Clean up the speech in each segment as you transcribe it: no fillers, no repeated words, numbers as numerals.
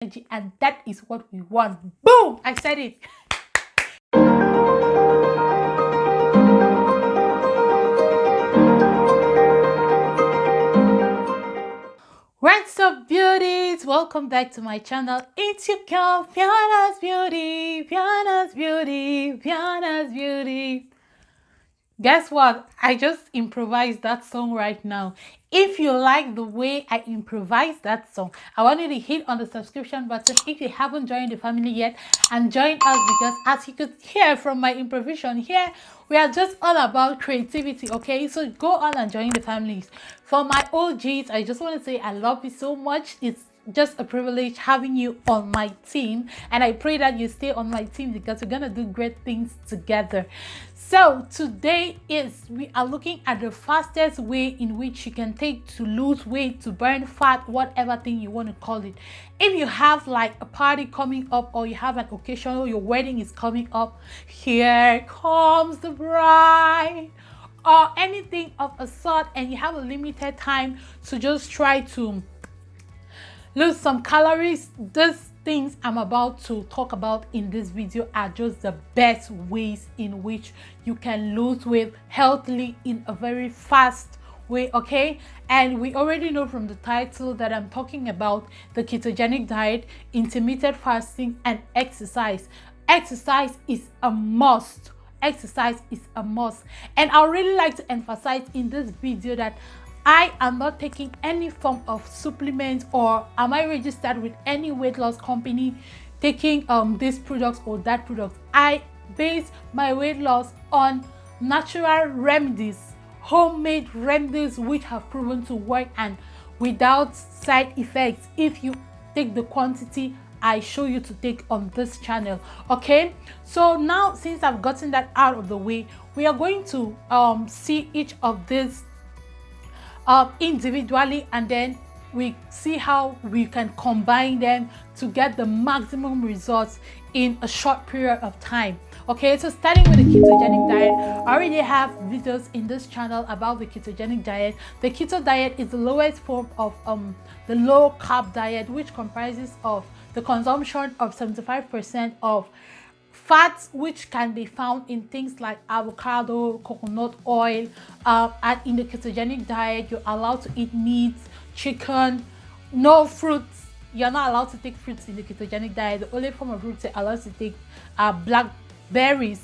energy, and that is what we want. Boom! I said it. What's up, beauties? Welcome back to my channel. It's your girl, Fiana's Beauty, Fiana's Beauty, Fiana's Beauty. Guess what? I just improvised that song right now. If you like the way I improvised that song, I want you to hit on the subscription button if you haven't joined the family yet, and join us, because as you could hear from my improvisation here, we are just all about creativity, okay? So go on and join the families. For my OGs, I just want to say I love you so much. It's just a privilege having you on my team, and I pray that you stay on my team because we're gonna do great things together. So today we are looking at the fastest way in which you can take to lose weight, to burn fat, whatever thing you want to call it. If you have like a party coming up, or you have an occasion, or your wedding is coming up, here comes the bride, or anything of a sort, and you have a limited time to just try to lose some calories, these things I'm about to talk about in this video are just the best ways in which you can lose weight healthily in a very fast way, okay? And we already know from the title that I'm talking about the ketogenic diet, intermittent fasting, and exercise. Exercise is a must. Exercise is a must. And I really like to emphasize in this video that I am not taking any form of supplement, or am I registered with any weight loss company taking this product or that product. I base my weight loss on natural remedies, homemade remedies, which have proven to work and without side effects if you take the quantity I show you to take on this channel, okay? So now, since I've gotten that out of the way, we are going to see each of these individually, and then we see how we can combine them to get the maximum results in a short period of time. Okay, so starting with the ketogenic diet, I already have videos in this channel about the ketogenic diet. The keto diet is the lowest form of the low carb diet, which comprises of the consumption of 75% of fats, which can be found in things like avocado, coconut oil, and in the ketogenic diet you're allowed to eat meat, chicken, no fruits. You're not allowed to take fruits in the ketogenic diet. The only form of fruits you're allowed to take are blackberries.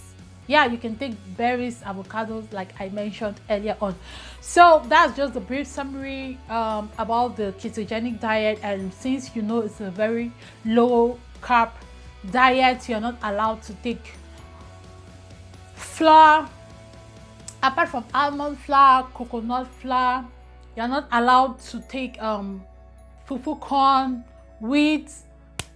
Yeah, you can take berries, avocados, like I mentioned earlier on. So that's just a brief summary about the ketogenic diet. And since you know it's a very low carb diet, you're not allowed to take flour apart from almond flour, coconut flour. You're not allowed to take fufu corn, wheat,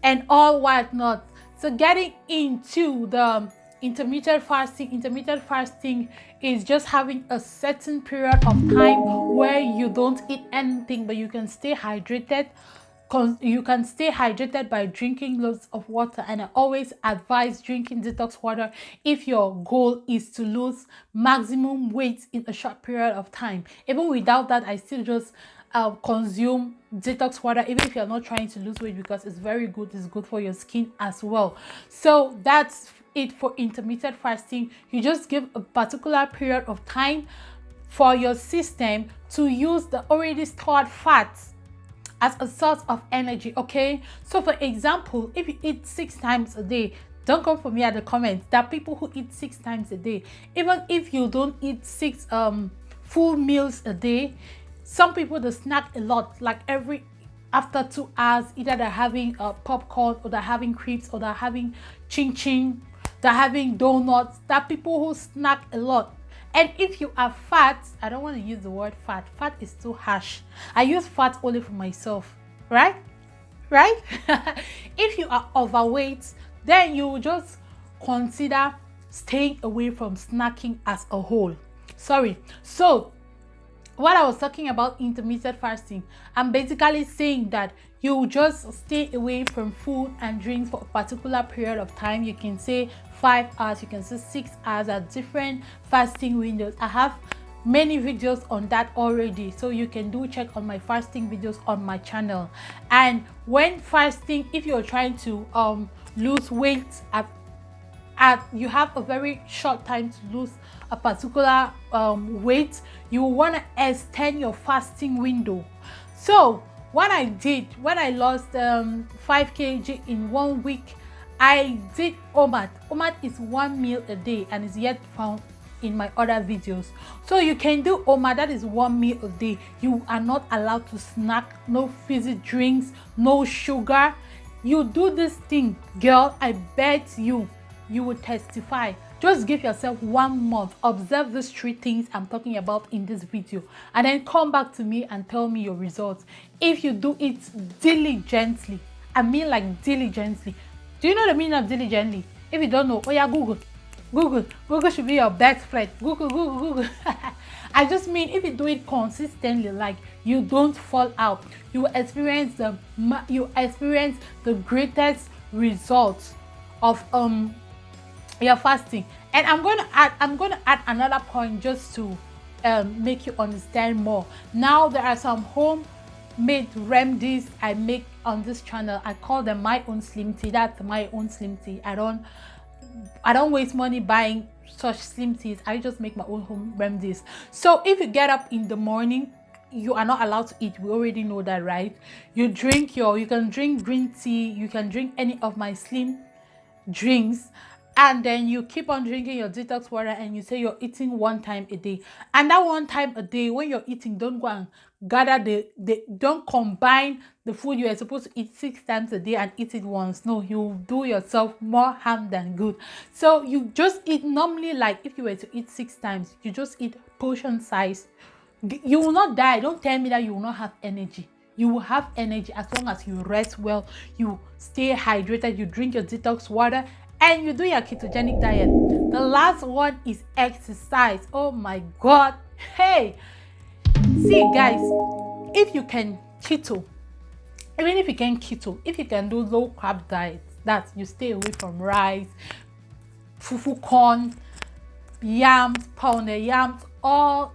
and all whatnot. So getting into the intermittent fasting is just having a certain period of time where you don't eat anything, but you can stay hydrated. You can stay hydrated by drinking loads of water, and I always advise drinking detox water if your goal is to lose maximum weight in a short period of time. Even without that, I still just consume detox water, even if you're not trying to lose weight, because it's very good. It's good for your skin as well. So that's it for intermittent fasting. You just give a particular period of time for your system to use the already stored fats as a source of energy, okay? So for example, if you eat 6 times a day, don't come for me at the comments. There are people who eat 6 times a day. Even if you don't eat 6 full meals a day, some people, they snack a lot, like after 2 hours, either they're having popcorn, or they're having crepes, or they're having chin chin, they're having donuts. There are people who snack a lot. And if you are fat, I don't want to use the word fat. Fat is too harsh. I use fat only for myself, right? Right? If you are overweight, then you just consider staying away from snacking as a whole. Sorry. So what I was talking about intermittent fasting, I'm basically saying that you just stay away from food and drinks for a particular period of time. You can say 5 hours, you can say 6 hours, at different fasting windows. I have many videos on that already, so you can do check on my fasting videos on my channel. And when fasting, if you're trying to lose weight at you have a very short time to lose a particular weight, you want to extend your fasting window. So what I did when I lost 5 kg in 1 week, I did OMAD. OMAD is 1 meal a day and is yet found in my other videos. So you can do OMAD, that is 1 meal a day. You are not allowed to snack, no fizzy drinks, no sugar. You do this thing, girl, I bet you will testify. Just give yourself 1 month, observe these 3 things I'm talking about in this video, and then come back to me and tell me your results. If you do it diligently, I mean like diligently. Do you know the meaning of diligently? If you don't know, oh yeah, Google should be your best friend. Google. I just mean if you do it consistently, like you don't fall out, you experience the greatest results of your fasting. And I'm going to add another point just to make you understand more. Now there are some homemade remedies I make on this channel. I call them my own slim tea. That's my own slim tea. I don't waste money buying such slim teas. I just make my own home remedies. So if you get up in the morning, you are not allowed to eat. We already know that, right? You can drink green tea, you can drink any of my slim drinks, and then you keep on drinking your detox water, and you say you're eating 1 time a day. And that 1 time a day, when you're eating, don't go and gather don't combine the food you are supposed to eat 6 times a day and eat it once. No, you do yourself more harm than good. So you just eat normally. Like if you were to eat 6 times, you just eat portion size. You will not die. Don't tell me that you will not have energy. You will have energy as long as you rest well, you stay hydrated, you drink your detox water, and you do your ketogenic diet. The last one is exercise. Oh my God. Hey, see guys, if you can keto, even if you can keto, if you can do low carb diet, that you stay away from rice, fufu corn, yams, pounded yams, all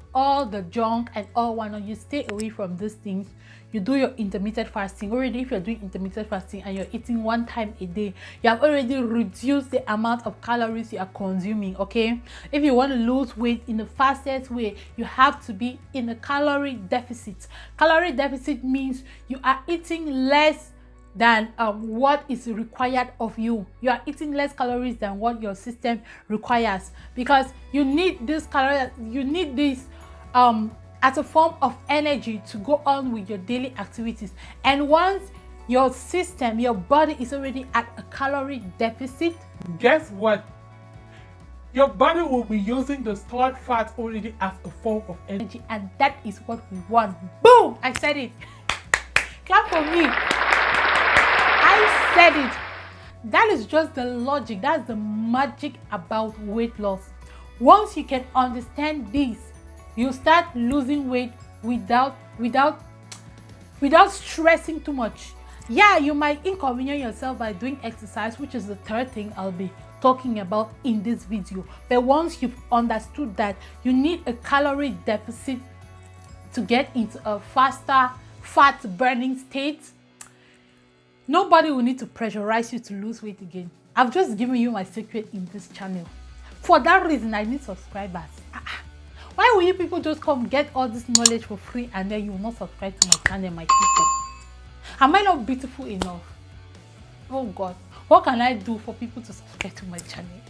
the junk and all whatnot, you stay away from these things. You do your intermittent fasting. Already, if you're doing intermittent fasting and you're eating 1 time a day, you have already reduced the amount of calories you are consuming. Okay, if you want to lose weight in the fastest way, you have to be in a calorie deficit. Calorie deficit means you are eating less than what is required of you. You are eating less calories than what your system requires, because you need this calorie, you need this as a form of energy to go on with your daily activities. And once your system, your body is already at a calorie deficit, guess what? Your body will be using the stored fat already as a form of energy, and that is what we want. Boom! I said it. Clap for me. I said it. That is just the logic. That's the magic about weight loss. Once you can understand this, you start losing weight without stressing too much. Yeah, you might inconvenience yourself by doing exercise, which is the third thing I'll be talking about in this video. But once you've understood that you need a calorie deficit to get into a faster fat burning state, nobody will need to pressurize you to lose weight again. I've just given you my secret in this channel. For that reason, I need subscribers. Why will you people just come get all this knowledge for free and then you will not subscribe to my channel, my people? Am I not beautiful enough? Oh God, what can I do for people to subscribe to my channel?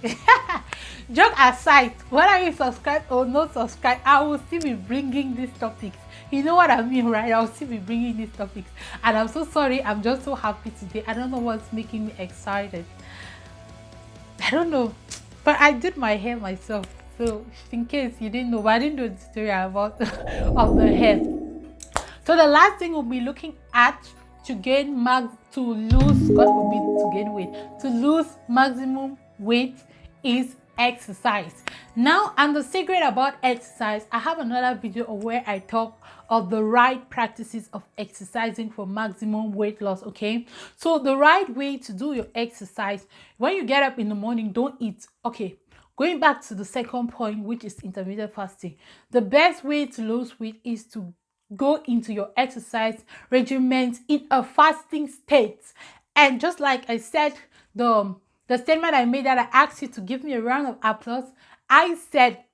Joke aside, whether you subscribe or not subscribe, I will still be bringing these topics. You know what I mean, right? I'll still be bringing these topics. And I'm so sorry, I'm just so happy today. I don't know what's making me excited. I don't know. But I did my hair myself. So in case you didn't know, but I didn't do a tutorial about of the hair. So the last thing we'll be looking at to lose maximum weight is exercise. Now, and the secret about exercise, I have another video where I talk of the right practices of exercising for maximum weight loss. Okay, so the right way to do your exercise: when you get up in the morning, don't eat. Okay, Going back to the second point, which is intermittent fasting, the best way to lose weight is to go into your exercise regimen in a fasting state. And just like I said, the statement I made that I asked you to give me a round of applause, I said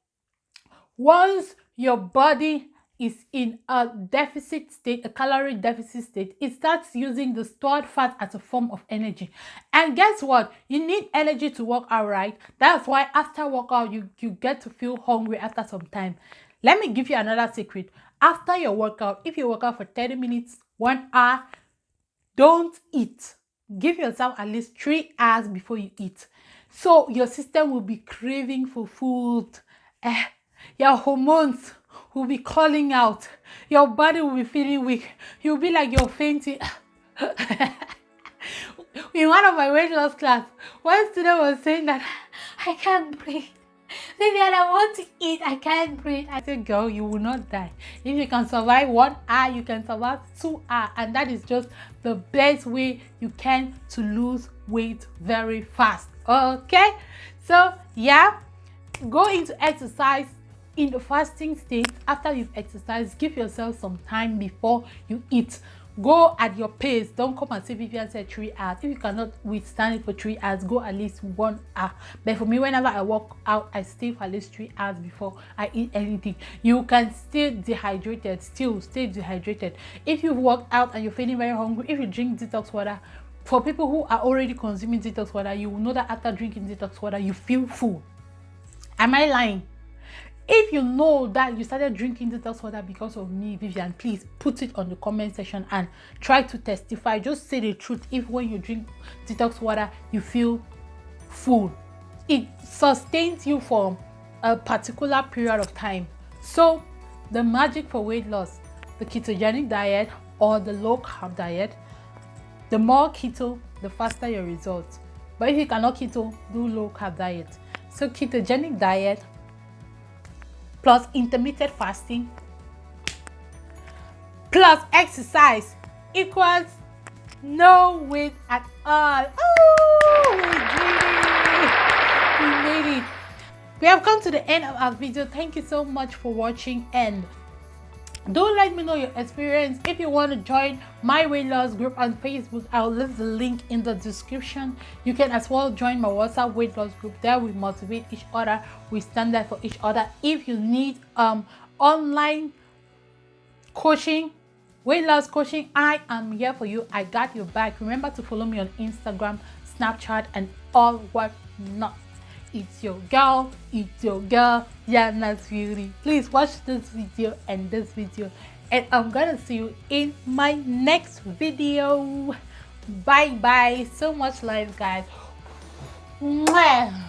once your body is in a deficit state, a calorie deficit state, it starts using the stored fat as a form of energy. And guess what? You need energy to work out, right? That's why after workout, you get to feel hungry after some time. Let me give you another secret. After your workout, if you work out for 30 minutes, 1 hour, don't eat. Give yourself at least 3 hours before you eat. So your system will be craving for food. Your hormones will be calling out. Your body will be feeling weak. You'll be like you're fainting. In one of my weight loss class, one student was saying that I can't breathe. Vivian, I want to eat. I can't breathe. I said, girl, you will not die. If you can survive 1 hour, you can survive 2 hours. And that is just the best way you can to lose weight very fast. Okay? So, yeah, go into exercise in the fasting state. After you've exercised, give yourself some time before you eat. Go at your pace. Don't come and say Vivian said 3 hours. If you cannot withstand it for 3 hours, go at least 1 hour. But for me, whenever I walk out, I stay for at least 3 hours before I eat anything. You can stay dehydrated, still stay dehydrated. If you've worked out and you're feeling very hungry, if you drink detox water, for people who are already consuming detox water, you will know that after drinking detox water, you feel full. Am I lying? If you know that you started drinking detox water because of me, Vivian, please put it on the comment section and try to testify. Just say the truth. If when you drink detox water, you feel full, it sustains you for a particular period of time. So the magic for weight loss, the ketogenic diet or the low carb diet, the more keto, the faster your results. But if you cannot keto, do low carb diet. So ketogenic diet plus intermittent fasting plus exercise equals no weight at all. Oh, we made it. We have come to the end of our video. Thank you so much for watching, and do let me know your experience. If you want to join my weight loss group on Facebook, I'll leave the link in the description. You can as well join my WhatsApp weight loss group. There we motivate each other, we stand there for each other. If you need online coaching, weight loss coaching, I am here for you. I got your back. Remember to follow me on Instagram, Snapchat, and all what not. It's your girl, Yana's Beauty. Please watch this video and this video, and I'm gonna see you in my next video. Bye bye. So much love, guys. Mwah.